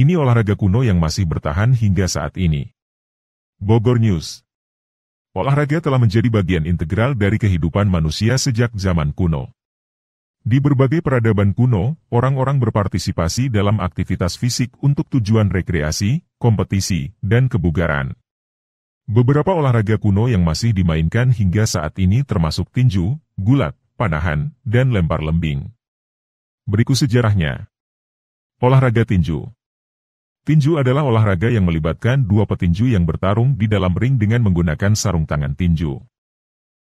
Ini olahraga kuno yang masih bertahan hingga saat ini. Bogor News. Olahraga telah menjadi bagian integral dari kehidupan manusia sejak zaman kuno. Di berbagai peradaban kuno, orang-orang berpartisipasi dalam aktivitas fisik untuk tujuan rekreasi, kompetisi, dan kebugaran. Beberapa olahraga kuno yang masih dimainkan hingga saat ini termasuk tinju, gulat, panahan, dan lempar lembing. Berikut sejarahnya. Olahraga tinju. Tinju adalah olahraga yang melibatkan dua petinju yang bertarung di dalam ring dengan menggunakan sarung tangan tinju.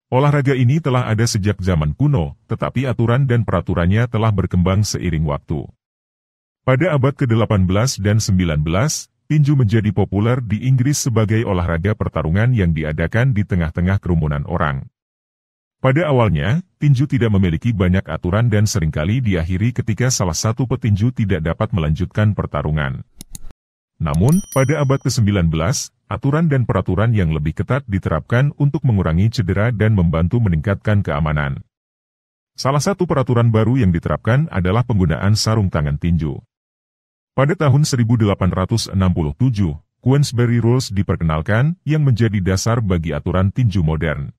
Olahraga ini telah ada sejak zaman kuno, tetapi aturan dan peraturannya telah berkembang seiring waktu. Pada abad ke-18 dan 19, tinju menjadi populer di Inggris sebagai olahraga pertarungan yang diadakan di tengah-tengah kerumunan orang. Pada awalnya, tinju tidak memiliki banyak aturan dan seringkali diakhiri ketika salah satu petinju tidak dapat melanjutkan pertarungan. Namun, pada abad ke-19, aturan dan peraturan yang lebih ketat diterapkan untuk mengurangi cedera dan membantu meningkatkan keamanan. Salah satu peraturan baru yang diterapkan adalah penggunaan sarung tangan tinju. Pada tahun 1867, Queensberry Rules diperkenalkan yang menjadi dasar bagi aturan tinju modern.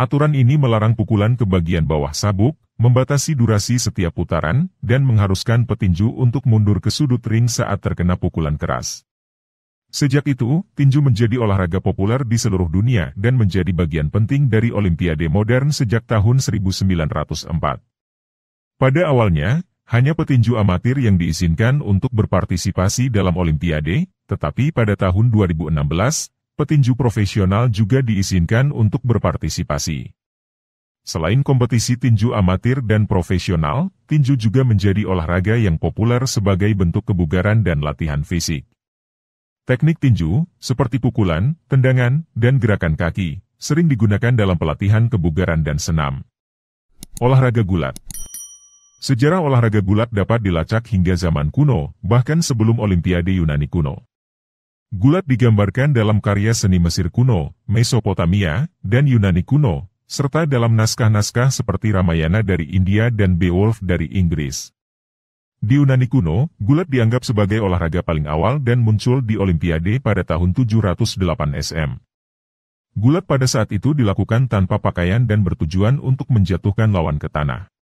Aturan ini melarang pukulan ke bagian bawah sabuk, membatasi durasi setiap putaran, dan mengharuskan petinju untuk mundur ke sudut ring saat terkena pukulan keras. Sejak itu, tinju menjadi olahraga populer di seluruh dunia dan menjadi bagian penting dari Olimpiade modern sejak tahun 1904. Pada awalnya, hanya petinju amatir yang diizinkan untuk berpartisipasi dalam Olimpiade, tetapi pada tahun 2016, petinju profesional juga diizinkan untuk berpartisipasi. Selain kompetisi tinju amatir dan profesional, tinju juga menjadi olahraga yang populer sebagai bentuk kebugaran dan latihan fisik. Teknik tinju, seperti pukulan, tendangan, dan gerakan kaki, sering digunakan dalam pelatihan kebugaran dan senam. Olahraga gulat. Sejarah olahraga gulat dapat dilacak hingga zaman kuno, bahkan sebelum Olimpiade Yunani kuno. Gulat digambarkan dalam karya seni Mesir kuno, Mesopotamia, dan Yunani kuno, serta dalam naskah-naskah seperti Ramayana dari India dan Beowulf dari Inggris. Di Yunani kuno, gulat dianggap sebagai olahraga paling awal dan muncul di Olimpiade pada tahun 708 SM. Gulat pada saat itu dilakukan tanpa pakaian dan bertujuan untuk menjatuhkan lawan ke tanah.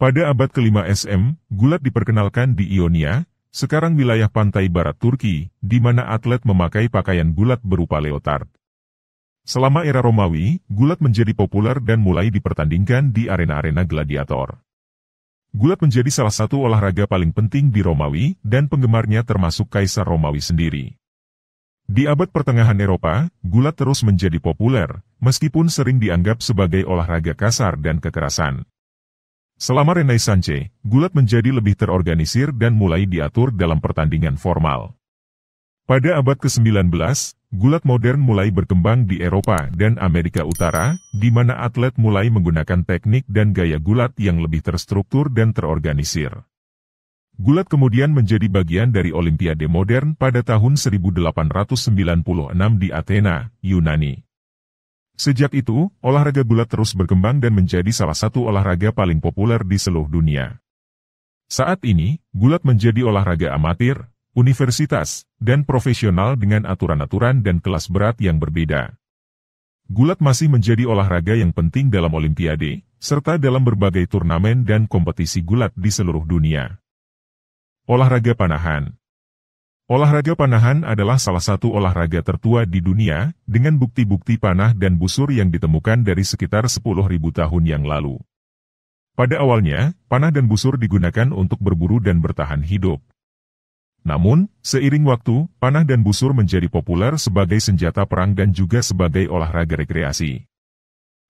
Pada abad ke-5 SM, gulat diperkenalkan di Ionia, sekarang wilayah pantai barat Turki, di mana atlet memakai pakaian gulat berupa leotard. Selama era Romawi, gulat menjadi populer dan mulai dipertandingkan di arena-arena gladiator. Gulat menjadi salah satu olahraga paling penting di Romawi, dan penggemarnya termasuk Kaisar Romawi sendiri. Di abad pertengahan Eropa, gulat terus menjadi populer, meskipun sering dianggap sebagai olahraga kasar dan kekerasan. Selama Renaissance, gulat menjadi lebih terorganisir dan mulai diatur dalam pertandingan formal. Pada abad ke-19, gulat modern mulai berkembang di Eropa dan Amerika Utara, di mana atlet mulai menggunakan teknik dan gaya gulat yang lebih terstruktur dan terorganisir. Gulat kemudian menjadi bagian dari Olimpiade modern pada tahun 1896 di Athena, Yunani. Sejak itu, olahraga gulat terus berkembang dan menjadi salah satu olahraga paling populer di seluruh dunia. Saat ini, gulat menjadi olahraga amatir, universitas, dan profesional dengan aturan-aturan dan kelas berat yang berbeda. Gulat masih menjadi olahraga yang penting dalam Olimpiade, serta dalam berbagai turnamen dan kompetisi gulat di seluruh dunia. Olahraga panahan. Olahraga panahan adalah salah satu olahraga tertua di dunia, dengan bukti-bukti panah dan busur yang ditemukan dari sekitar 10.000 tahun yang lalu. Pada awalnya, panah dan busur digunakan untuk berburu dan bertahan hidup. Namun, seiring waktu, panah dan busur menjadi populer sebagai senjata perang dan juga sebagai olahraga rekreasi.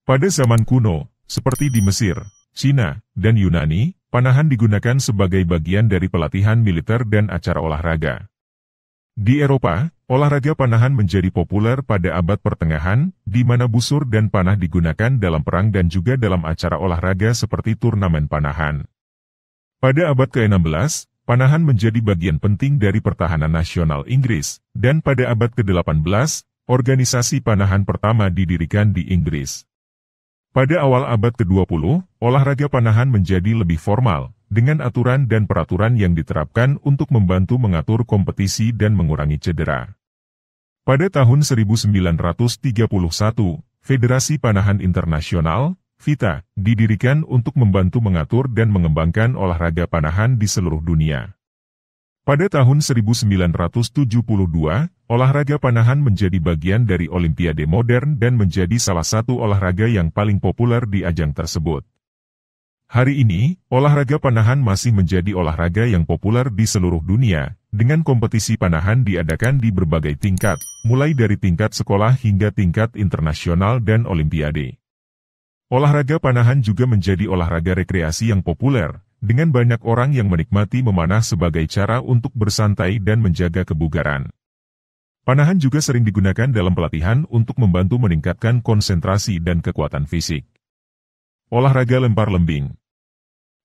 Pada zaman kuno, seperti di Mesir, Cina, dan Yunani, panahan digunakan sebagai bagian dari pelatihan militer dan acara olahraga. Di Eropa, olahraga panahan menjadi populer pada abad pertengahan, di mana busur dan panah digunakan dalam perang dan juga dalam acara olahraga seperti turnamen panahan. Pada abad ke-16, panahan menjadi bagian penting dari pertahanan nasional Inggris, dan pada abad ke-18, organisasi panahan pertama didirikan di Inggris. Pada awal abad ke-20, olahraga panahan menjadi lebih formal, dengan aturan dan peraturan yang diterapkan untuk membantu mengatur kompetisi dan mengurangi cedera. Pada tahun 1931, Federasi Panahan Internasional, FITA, didirikan untuk membantu mengatur dan mengembangkan olahraga panahan di seluruh dunia. Pada tahun 1972, olahraga panahan menjadi bagian dari Olimpiade modern dan menjadi salah satu olahraga yang paling populer di ajang tersebut. Hari ini, olahraga panahan masih menjadi olahraga yang populer di seluruh dunia, dengan kompetisi panahan diadakan di berbagai tingkat, mulai dari tingkat sekolah hingga tingkat internasional dan Olimpiade. Olahraga panahan juga menjadi olahraga rekreasi yang populer, dengan banyak orang yang menikmati memanah sebagai cara untuk bersantai dan menjaga kebugaran. Panahan juga sering digunakan dalam pelatihan untuk membantu meningkatkan konsentrasi dan kekuatan fisik. Olahraga lempar lembing.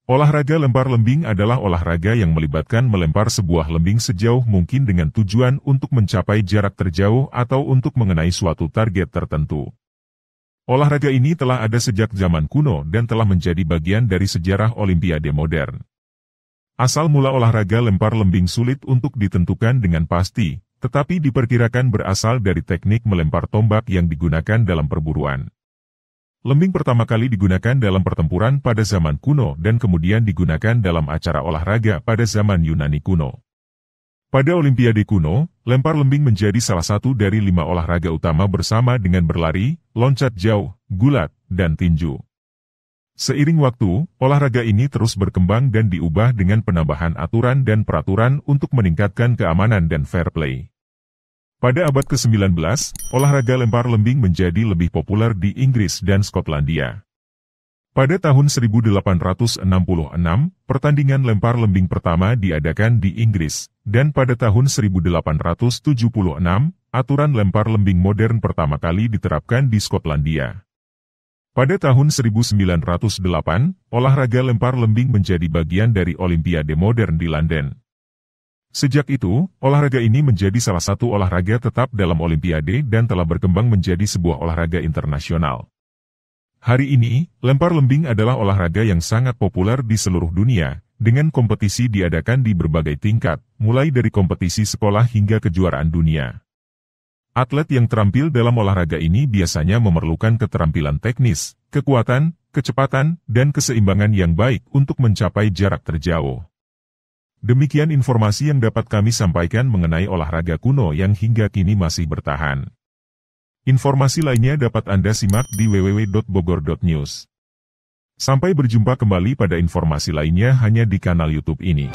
Olahraga lempar lembing adalah olahraga yang melibatkan melempar sebuah lembing sejauh mungkin dengan tujuan untuk mencapai jarak terjauh atau untuk mengenai suatu target tertentu. Olahraga ini telah ada sejak zaman kuno dan telah menjadi bagian dari sejarah Olimpiade modern. Asal mula olahraga lempar lembing sulit untuk ditentukan dengan pasti, tetapi diperkirakan berasal dari teknik melempar tombak yang digunakan dalam perburuan. Lembing pertama kali digunakan dalam pertempuran pada zaman kuno dan kemudian digunakan dalam acara olahraga pada zaman Yunani kuno. Pada Olimpiade kuno, lempar lembing menjadi salah satu dari 5 olahraga utama bersama dengan berlari, loncat jauh, gulat, dan tinju. Seiring waktu, olahraga ini terus berkembang dan diubah dengan penambahan aturan dan peraturan untuk meningkatkan keamanan dan fair play. Pada abad ke-19, olahraga lempar lembing menjadi lebih populer di Inggris dan Skotlandia. Pada tahun 1866, pertandingan lempar lembing pertama diadakan di Inggris, dan pada tahun 1876, aturan lempar lembing modern pertama kali diterapkan di Skotlandia. Pada tahun 1908, olahraga lempar lembing menjadi bagian dari Olimpiade modern di London. Sejak itu, olahraga ini menjadi salah satu olahraga tetap dalam Olimpiade dan telah berkembang menjadi sebuah olahraga internasional. Hari ini, lempar lembing adalah olahraga yang sangat populer di seluruh dunia, dengan kompetisi diadakan di berbagai tingkat, mulai dari kompetisi sekolah hingga kejuaraan dunia. Atlet yang terampil dalam olahraga ini biasanya memerlukan keterampilan teknis, kekuatan, kecepatan, dan keseimbangan yang baik untuk mencapai jarak terjauh. Demikian informasi yang dapat kami sampaikan mengenai olahraga kuno yang hingga kini masih bertahan. Informasi lainnya dapat Anda simak di www.bogor.news. Sampai berjumpa kembali pada informasi lainnya hanya di kanal YouTube ini.